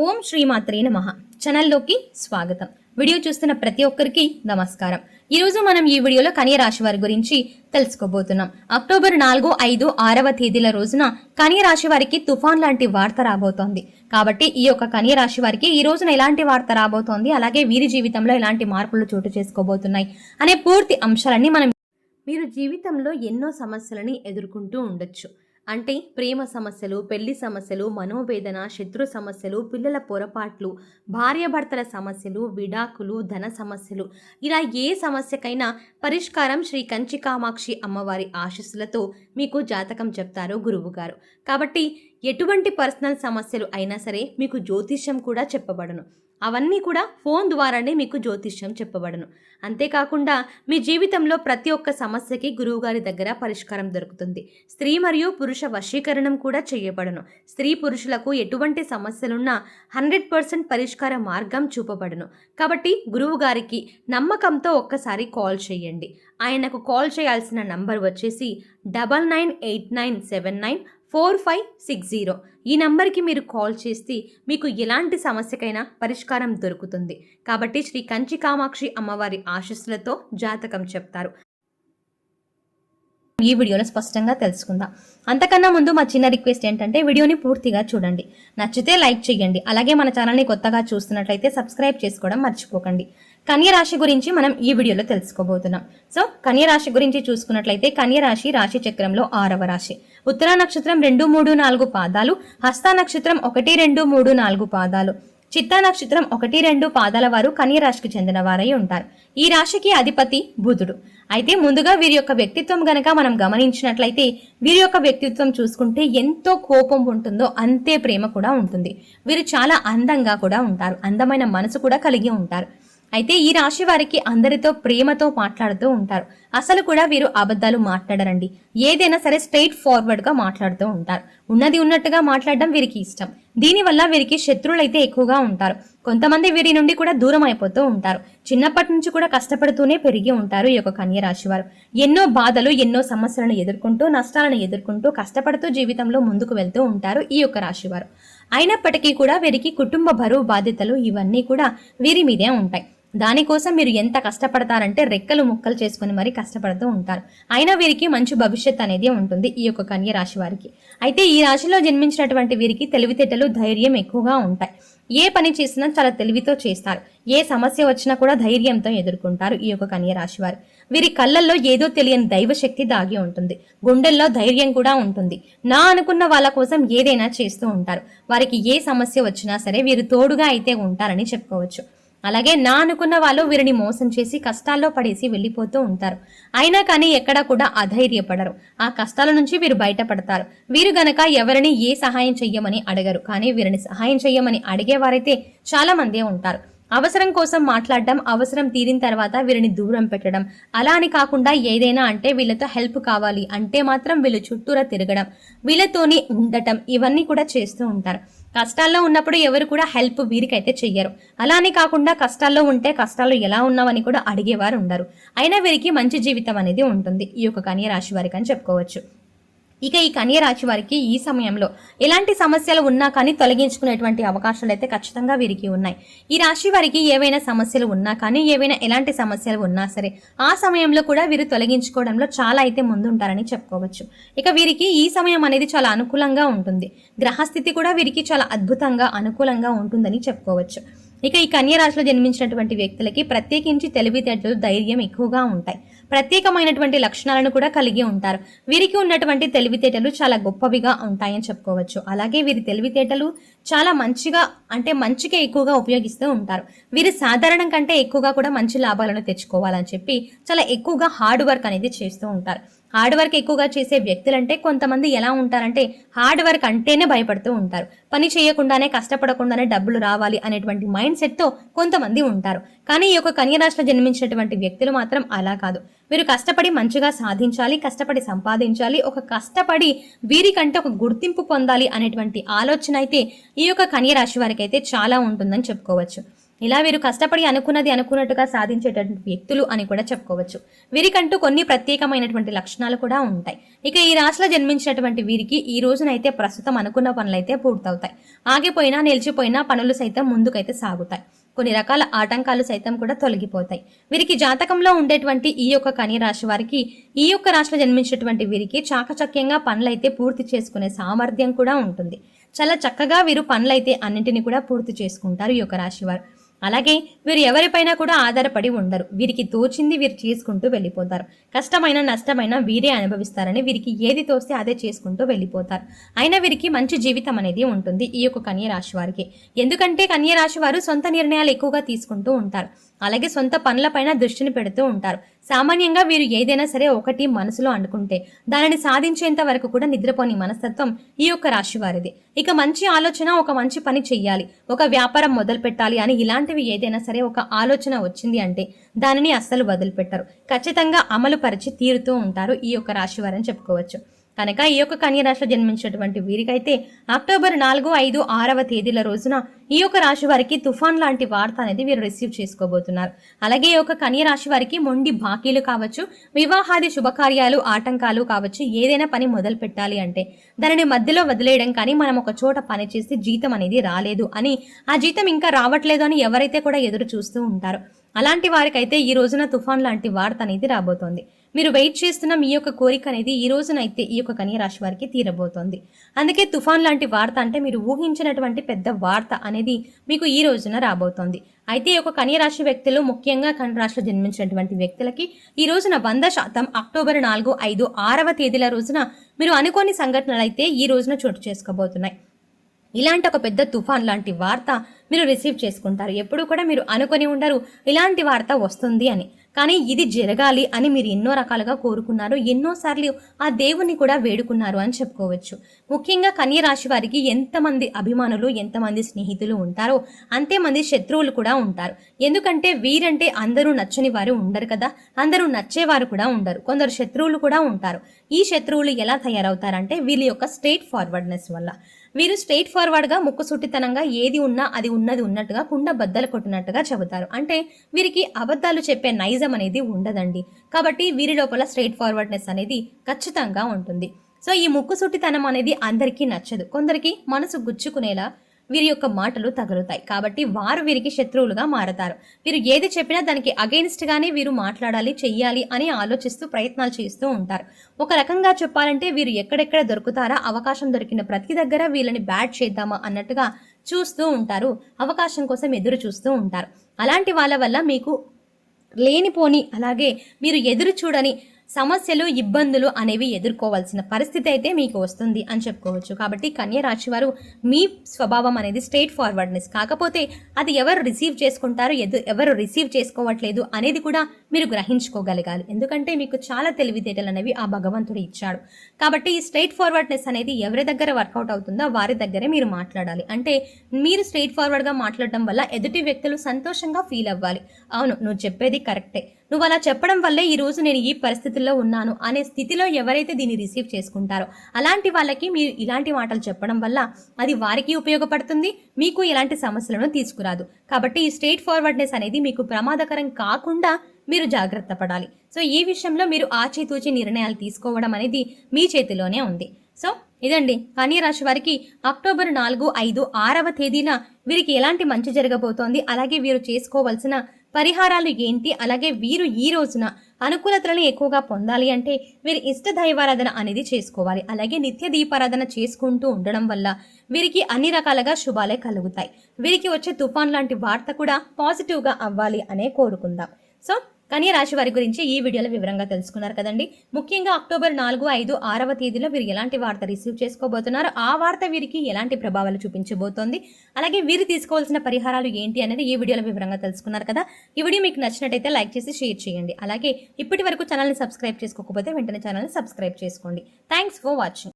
ఓం శ్రీమాత్రే నమః. ఛానల్లోకి స్వాగతం. వీడియో చూస్తున్న ప్రతి ఒక్కరికి నమస్కారం. ఈ రోజు మనం ఈ వీడియోలో కన్య రాశి వారి గురించి తెలుసుకోబోతున్నాం. అక్టోబర్ 4, 5, 6వ తేదీల రోజున కన్య రాశి వారికి తుఫాన్ లాంటి వార్త రాబోతోంది. కాబట్టి ఈ యొక్క కన్య రాశి వారికి ఈ రోజున ఎలాంటి వార్త రాబోతోంది, అలాగే వీరి జీవితంలో ఎలాంటి మార్పులు చోటు చేసుకోబోతున్నాయి అనే పూర్తి అంశాలన్నీ మీరు జీవితంలో ఎన్నో సమస్యలని ఎదుర్కొంటూ ఉండొచ్చు. అంటే ప్రేమ సమస్యలు, పెళ్లి సమస్యలు, మనోవేదన, శత్రు సమస్యలు, పిల్లల పొరపాట్లు, భార్యాభర్తల సమస్యలు, విడాకులు, ధన సమస్యలు, ఇలా ఏ సమస్యకైనా పరిష్కారం శ్రీ కంచి కామాక్షి అమ్మవారి ఆశీస్సులతో మీకు జాతకం చెప్తారు గురువుగారు. కాబట్టి ఎటువంటి పర్సనల్ సమస్యలు అయినా సరే మీకు జ్యోతిష్యం కూడా చెప్పబడను. అవన్నీ కూడా ఫోన్ ద్వారానే మీకు జ్యోతిష్యం చెప్పబడను. అంతేకాకుండా మీ జీవితంలో ప్రతి ఒక్క సమస్యకి గురువుగారి దగ్గర పరిష్కారం దొరుకుతుంది. స్త్రీ మరియు పురుష వశీకరణం కూడా చేయబడను. స్త్రీ పురుషులకు ఎటువంటి సమస్యలున్నా 100% పరిష్కార మార్గం చూపబడను. కాబట్టి గురువుగారికి నమ్మకంతో ఒక్కసారి కాల్ చేయండి. ఆయనకు కాల్ చేయాల్సిన నంబర్ వచ్చేసి 9989794560. ఈ నంబర్కి మీరు కాల్ చేస్తే మీకు ఎలాంటి సమస్యకైనా పరిష్కారం దొరుకుతుంది. కాబట్టి శ్రీ కంచి కామాక్షి అమ్మవారి ఆశీస్సులతో జాతకం చెప్తారు. ఈ వీడియోలో స్పష్టంగా తెలుసుకుందాం. అంతకన్నా ముందు మా చిన్న రిక్వెస్ట్ ఏంటంటే వీడియోని పూర్తిగా చూడండి. నచ్చితే లైక్ చేయండి. అలాగే మన ఛానల్ని కొత్తగా చూస్తున్నట్లయితే సబ్స్క్రైబ్ చేసుకోవడం మర్చిపోకండి. కన్య రాశి గురించి మనం ఈ వీడియోలో తెలుసుకోబోతున్నాం. సో కన్య రాశి గురించి చూసుకున్నట్లయితే కన్య రాశి రాశి చక్రంలో 6వ రాశి. ఉత్తర నక్షత్రం 2, 3, 4 పాదాలు, హస్త నక్షత్రం 1, 2, 3, 4 పాదాలు, చిత్తా నక్షత్రం 1, 2 పాదాల వారు కన్య రాశికి చెందిన వారై ఉంటారు. ఈ రాశికి అధిపతి బుధుడు. అయితే ముందుగా వీరి యొక్క వ్యక్తిత్వం గనక మనం గమనించినట్లయితే వీరి యొక్క వ్యక్తిత్వం చూసుకుంటే ఎంతో కోపం ఉంటుందో అంతే ప్రేమ కూడా ఉంటుంది. వీరు చాలా అందంగా కూడా ఉంటారు. అందమైన మనసు కూడా కలిగి ఉంటారు. అయితే ఈ రాశి వారికి అందరితో ప్రేమతో మాట్లాడుతూ ఉంటారు. అసలు కూడా వీరు అబద్ధాలు మాట్లాడరండి. ఏదైనా సరే స్ట్రైట్ ఫార్వర్డ్ గా మాట్లాడుతూ ఉంటారు. ఉన్నది ఉన్నట్టుగా మాట్లాడడం వీరికి ఇష్టం. దీనివల్ల వీరికి శత్రువులైతే ఎక్కువగా ఉంటారు. కొంతమంది వీరి నుండి కూడా దూరం అయిపోతూ ఉంటారు. చిన్నప్పటి నుంచి కూడా కష్టపడుతూనే పెరిగి ఉంటారు ఈ యొక్క కన్య రాశి వారు. ఎన్నో బాధలు, ఎన్నో సమస్యలను ఎదుర్కొంటూ, నష్టాలను ఎదుర్కొంటూ, కష్టపడుతూ జీవితంలో ముందుకు వెళ్తూ ఉంటారు ఈ యొక్క రాశి వారు. అయినప్పటికీ కూడా వీరికి కుటుంబ బరువు బాధ్యతలు ఇవన్నీ కూడా వీరి మీదే ఉంటాయి. దానికోసం మీరు ఎంత కష్టపడతారంటే రెక్కలు ముక్కలు చేసుకుని మరీ కష్టపడుతూ ఉంటారు. అయినా వీరికి మంచి భవిష్యత్ అనేది ఉంటుంది ఈ యొక్క కన్య రాశి వారికి. అయితే ఈ రాశిలో జన్మించినటువంటి వీరికి తెలివితేటలు, ధైర్యం ఎక్కువగా ఉంటాయి. ఏ పని చేసినా చాలా తెలివితో చేస్తారు. ఏ సమస్య వచ్చినా కూడా ధైర్యంతో ఎదుర్కొంటారు ఈ యొక్క కన్య రాశి వారు. వీరి కళ్ళల్లో ఏదో తెలియని దైవశక్తి దాగి ఉంటుంది. గుండెల్లో ధైర్యం కూడా ఉంటుంది. నా అనుకున్న వాళ్ళ కోసం ఏదైనా చేస్తూ ఉంటారు. వారికి ఏ సమస్య వచ్చినా సరే వీరు తోడుగా అయితే ఉంటారని చెప్పుకోవచ్చు. అలాగే నా అనుకున్న వాళ్ళు వీరిని మోసం చేసి కష్టాల్లో పడేసి వెళ్ళిపోతూ ఉంటారు. అయినా కానీ ఎక్కడా కూడా అధైర్యపడరు. ఆ కష్టాల నుంచి వీరు బయటపడతారు. వీరు గనక ఎవరిని ఏ సహాయం చెయ్యమని అడగరు. కానీ వీరిని సహాయం చెయ్యమని అడిగేవారైతే చాలా మందే ఉంటారు. అవసరం కోసం మాట్లాడడం, అవసరం తీరిన తర్వాత వీరిని దూరం పెట్టడం, అలా అని కాకుండా ఏదైనా అంటే వీళ్ళతో హెల్ప్ కావాలి అంటే మాత్రం వీళ్ళు చుట్టూరా తిరగడం, వీళ్ళతోని ఉండటం, ఇవన్నీ కూడా చేస్తూ ఉంటారు. కష్టాల్లో ఉన్నప్పుడు ఎవరు కూడా హెల్ప్ వీరికైతే చెయ్యరు. అలా అని కాకుండా కష్టాల్లో ఉంటే కష్టాల్లో ఎలా ఉన్నావని కూడా అడిగేవారు ఉండరు. అయినా వీరికి మంచి జీవితం అనేది ఉంటుంది ఈ యొక్క కన్య రాశి వారికి అని చెప్పుకోవచ్చు. ఇక ఈ కన్య రాశి వారికి ఈ సమయంలో ఎలాంటి సమస్యలు ఉన్నా కానీ తొలగించుకునేటువంటి అవకాశాలు అయితే ఖచ్చితంగా వీరికి ఉన్నాయి. ఈ రాశి వారికి ఏవైనా సమస్యలు ఉన్నా కానీ, ఏవైనా ఎలాంటి సమస్యలు ఉన్నా సరే ఆ సమయంలో కూడా వీరు తొలగించుకోవడంలో చాలా అయితే ముందుంటారని చెప్పుకోవచ్చు. ఇక వీరికి ఈ సమయం అనేది చాలా అనుకూలంగా ఉంటుంది. గ్రహస్థితి కూడా వీరికి చాలా అద్భుతంగా అనుకూలంగా ఉంటుందని చెప్పుకోవచ్చు. ఇక ఈ కన్య రాశిలో జన్మించినటువంటి వ్యక్తులకి ప్రత్యేకించి తెలివితేటలు, ధైర్యం ఎక్కువగా ఉంటాయి. ప్రత్యేకమైనటువంటి లక్షణాలను కూడా కలిగి ఉంటారు. వీరికి ఉన్నటువంటి తెలివితేటలు చాలా గొప్పవిగా ఉంటాయని చెప్పుకోవచ్చు. అలాగే వీరి తెలివితేటలు చాలా మంచిగా అంటే మంచిగా ఎక్కువగా ఉపయోగిస్తూ ఉంటారు. వీరు సాధారణం కంటే ఎక్కువగా కూడా మంచి లాభాలను తెచ్చుకోవాలని చెప్పి చాలా ఎక్కువగా హార్డ్ వర్క్ అనేది చేస్తూ ఉంటారు. హార్డ్ వర్క్ ఎక్కువగా చేసే వ్యక్తులంటే కొంతమంది ఎలా ఉంటారంటే హార్డ్ వర్క్ అంటేనే భయపడుతూ ఉంటారు. పని చేయకుండానే, కష్టపడకుండానే డబ్బులు రావాలి అనేటువంటి మైండ్ సెట్తో కొంతమంది ఉంటారు. కానీ ఈ యొక్క కన్య రాశిలో జన్మించినటువంటి వ్యక్తులు మాత్రం అలా కాదు. వీరు కష్టపడి మంచిగా సాధించాలి, కష్టపడి సంపాదించాలి, ఒక కష్టపడి వీరికంటే ఒక గుర్తింపు పొందాలి అనేటువంటి ఆలోచన అయితే ఈ యొక్క కన్య రాశి వారికి అయితే చాలా ఉంటుందని చెప్పుకోవచ్చు. ఇలా వీరు కష్టపడి అనుకున్నది అనుకున్నట్టుగా సాధించేటటువంటి వ్యక్తులు అని కూడా చెప్పుకోవచ్చు. వీరికంటూ కొన్ని ప్రత్యేకమైనటువంటి లక్షణాలు కూడా ఉంటాయి. ఇక ఈ రాశిలో జన్మించినటువంటి వీరికి ఈ రోజునైతే ప్రస్తుతం అనుకున్న పనులైతే పూర్తవుతాయి. ఆగిపోయినా నిలిచిపోయినా పనులు సైతం ముందుకైతే సాగుతాయి. కొన్ని రకాల ఆటంకాలు సైతం కూడా తొలగిపోతాయి. వీరికి జాతకంలో ఉండేటువంటి ఈ యొక్క కన్య రాశి వారికి, ఈ యొక్క రాశిలో జన్మించినటువంటి వీరికి చాకచక్యంగా పనులైతే పూర్తి చేసుకునే సామర్థ్యం కూడా ఉంటుంది. చాలా చక్కగా వీరు పనులైతే అన్నింటినీ కూడా పూర్తి చేసుకుంటారు ఈ యొక్క రాశి వారు. అలాగే వీరు ఎవరిపైనా కూడా ఆధారపడి ఉండరు. వీరికి తోచింది వీరు చేసుకుంటూ వెళ్ళిపోతారు. కష్టమైన నష్టమైన వీరే అనుభవిస్తారని వీరికి ఏది తోస్తే అదే చేసుకుంటూ వెళ్ళిపోతారు. అయినా వీరికి మంచి జీవితం అనేది ఉంటుంది ఈ యొక్క కన్య రాశి వారికి. ఎందుకంటే కన్య రాశి వారు సొంత నిర్ణయాలు ఎక్కువగా తీసుకుంటూ ఉంటారు. అలాగే సొంత పనులపైన దృష్టిని పెడుతూ ఉంటారు. సామాన్యంగా వీరు ఏదైనా సరే ఒకటి మనసులో అనుకుంటే దానిని సాధించేంత వరకు కూడా నిద్రపోని మనస్తత్వం ఈ యొక్క రాశి వారిది. ఇక మంచి ఆలోచన, ఒక మంచి పని చెయ్యాలి, ఒక వ్యాపారం మొదలు పెట్టాలి అని ఇలాంటివి ఏదైనా సరే ఒక ఆలోచన వచ్చింది అంటే దానిని అస్సలు వదిలిపెట్టరు. ఖచ్చితంగా అమలు పరిచి తీరుతూ ఉంటారు ఈ యొక్క రాశి వారని చెప్పుకోవచ్చు. కనుక ఈ యొక్క కన్య రాశిలో జన్మించినటువంటి వీరికైతే అక్టోబర్ 4, 5, 6వ తేదీల రోజున ఈ యొక్క రాశి వారికి తుఫాన్ లాంటి వార్త అనేది వీరు రిసీవ్ చేసుకోబోతున్నారు. అలాగే ఈ యొక్క కన్య రాశి వారికి మొండి బాకీలు కావచ్చు, వివాహాది శుభకార్యాలు ఆటంకాలు కావచ్చు, ఏదైనా పని మొదలు పెట్టాలి అంటే దానిని మధ్యలో వదిలేయడం కానీ, మనం ఒక చోట పని చేసి జీతం అనేది రాలేదు అని, ఆ జీతం ఇంకా రావట్లేదు అని ఎవరైతే కూడా ఎదురు చూస్తూ ఉంటారో అలాంటి వారికైతే ఈ రోజున తుఫాన్ లాంటి వార్త అనేది రాబోతోంది. మీరు వెయిట్ చేస్తున్న మీ యొక్క కోరిక అనేది ఈ రోజునైతే ఈ యొక్క కన్య రాశి వారికి తీరబోతోంది. అందుకే తుఫాన్ లాంటి వార్త అంటే మీరు ఊహించినటువంటి పెద్ద వార్త అనేది మీకు ఈ రోజున రాబోతోంది. అయితే ఈ యొక్క కన్య రాశి వ్యక్తులు, ముఖ్యంగా కన్య రాశిలో జన్మించినటువంటి వ్యక్తులకి ఈ రోజున 100% అక్టోబర్ 4, 5, 6వ తేదీల రోజున మీరు అనుకోని సంఘటనలు అయితే ఈ రోజున చోటు చేసుకోబోతున్నాయి. ఇలాంటి ఒక పెద్ద తుఫాన్ లాంటి వార్త మీరు రిసీవ్ చేసుకుంటారు. ఎప్పుడు కూడా మీరు అనుకొని ఉండరు ఇలాంటి వార్త వస్తుంది అని. కానీ ఇది జరగాలి అని మీరు ఎన్నో రకాలుగా కోరుకున్నారు, ఎన్నోసార్లు ఆ దేవుణ్ణి కూడా వేడుకున్నారు అని చెప్పుకోవచ్చు. ముఖ్యంగా కన్య రాశి వారికి ఎంతమంది అభిమానులు, ఎంతమంది స్నేహితులు ఉంటారో అంతేమంది శత్రువులు కూడా ఉంటారు. ఎందుకంటే వీరంటే అందరూ నచ్చని వారు ఉండరు కదా, అందరూ నచ్చేవారు కూడా ఉండరు. కొందరు శత్రువులు కూడా ఉంటారు. ఈ శత్రువులు ఎలా తయారవుతారంటే వీళ్ళ యొక్క స్ట్రైట్ ఫార్వర్డ్నెస్ వల్ల. వీరు స్ట్రైట్ ఫార్వర్డ్గా, ముక్కుసూటితనంగా ఏది ఉన్నా అది ఉన్నది ఉన్నట్టుగా కుండ బద్దలు కొట్టినట్టుగా చెబుతారు. అంటే వీరికి అబద్ధాలు చెప్పే నైజం అనేది ఉండదండి. కాబట్టి వీరి లోపల స్ట్రైట్ ఫార్వర్డ్నెస్ అనేది ఖచ్చితంగా ఉంటుంది. సో ఈ ముక్కుసూటితనం అనేది అందరికీ నచ్చదు. కొందరికి మనసు గుచ్చుకునేలా వీరి యొక్క మాటలు తగులుతాయి. కాబట్టి వారు వీరికి శత్రువులుగా మారతారు. వీరు ఏది చెప్పినా దానికి అగెయిన్స్ట్ గానే వీరు మాట్లాడాలి, చెయ్యాలి అని ఆలోచిస్తూ ప్రయత్నాలు చేస్తూ ఉంటారు. ఒక రకంగా చెప్పాలంటే వీరు ఎక్కడెక్కడ దొరుకుతారా, అవకాశం దొరికిన ప్రతి దగ్గర వీళ్ళని బ్యాట్ చేద్దామా అన్నట్టుగా చూస్తూ ఉంటారు. అవకాశం కోసం ఎదురు చూస్తూ ఉంటారు. అలాంటి వాళ్ళ వల్ల మీకు లేనిపోని, అలాగే మీరు ఎదురు చూడని సమస్యలు, ఇబ్బందులు అనేవి ఎదుర్కోవాల్సిన పరిస్థితి అయితే మీకు వస్తుంది అని చెప్పుకోవచ్చు. కాబట్టి కన్య రాశి వారు మీ స్వభావం అనేది స్ట్రైట్ ఫార్వర్డ్నెస్. కాకపోతే అది ఎవరు రిసీవ్ చేసుకుంటారు, ఎవరు రిసీవ్ చేసుకోవట్లేదు అనేది కూడా మీరు గ్రహించుకోగలగాలి. ఎందుకంటే మీకు చాలా తెలివితేటలు అనేవి ఆ భగవంతుడు ఇచ్చాడు. కాబట్టి ఈ స్ట్రైట్ ఫార్వర్డ్నెస్ అనేది ఎవరి దగ్గర వర్కౌట్ అవుతుందో వారి దగ్గరే మీరు మాట్లాడాలి. అంటే మీరు స్ట్రైట్ ఫార్వర్డ్గా మాట్లాడడం వల్ల ఎదుటి వ్యక్తులు సంతోషంగా ఫీల్ అవ్వాలి. అవును, నువ్వు చెప్పేది కరెక్టే, నువ్వు అలా చెప్పడం వల్లే ఈ రోజు నేను ఈ పరిస్థితుల్లో ఉన్నాను అనే స్థితిలో ఎవరైతే దీన్ని రిసీవ్ చేసుకుంటారో అలాంటి వాళ్ళకి మీరు ఇలాంటి మాటలు చెప్పడం వల్ల అది వారికి ఉపయోగపడుతుంది, మీకు ఎలాంటి సమస్యలను తీసుకురాదు. కాబట్టి ఈ స్ట్రైట్ ఫార్వర్డ్నెస్ అనేది మీకు ప్రమాదకరం కాకుండా మీరు జాగ్రత్త పడాలి. సో ఈ విషయంలో మీరు ఆచితూచి నిర్ణయాలు తీసుకోవడం అనేది మీ చేతిలోనే ఉంది. సో ఇదండి కన్య రాశి వారికి అక్టోబర్ 4, 5, 6వ తేదీన వీరికి ఎలాంటి మంచి జరగబోతోంది, అలాగే వీరు చేసుకోవాల్సిన పరిహారాలు ఏంటి, అలాగే వీరు ఈ రోజున అనుకూలతలను ఎక్కువగా పొందాలి అంటే వీరి ఇష్ట దైవారాధన అనేది చేసుకోవాలి. అలాగే నిత్య దీపారాధన చేసుకుంటూ ఉండడం వల్ల వీరికి అన్ని రకాలుగా శుభాలే కలుగుతాయి. వీరికి వచ్చే తుఫాన్ లాంటి వార్త కూడా పాజిటివ్గా అవ్వాలి అనే కోరుకుందాం. సో కన్య రాశి వారి గురించి ఈ వీడియోలో వివరంగా తెలుసుకున్నారు కదండి. ముఖ్యంగా అక్టోబర్ 4, 5, 6వ తేదీలో వీరు ఎలాంటి వార్త రిసీవ్ చేసుకోబోతున్నారు, ఆ వార్త వీరికి ఎలాంటి ప్రభావాలు చూపించబోతోంది, అలాగే వీరు తీసుకోవాల్సిన పరిహారాలు ఏంటి అనేది ఈ వీడియోలో వివరంగా తెలుసుకున్నారు కదా. ఈ వీడియో మీకు నచ్చినట్టయితే లైక్ చేసి షేర్ చేయండి. అలాగే ఇప్పటి వరకు ఛానల్ని సబ్స్క్రైబ్ చేసుకోకపోతే వెంటనే ఛానల్ని సబ్స్క్రైబ్ చేసుకోండి. Thanks for watching.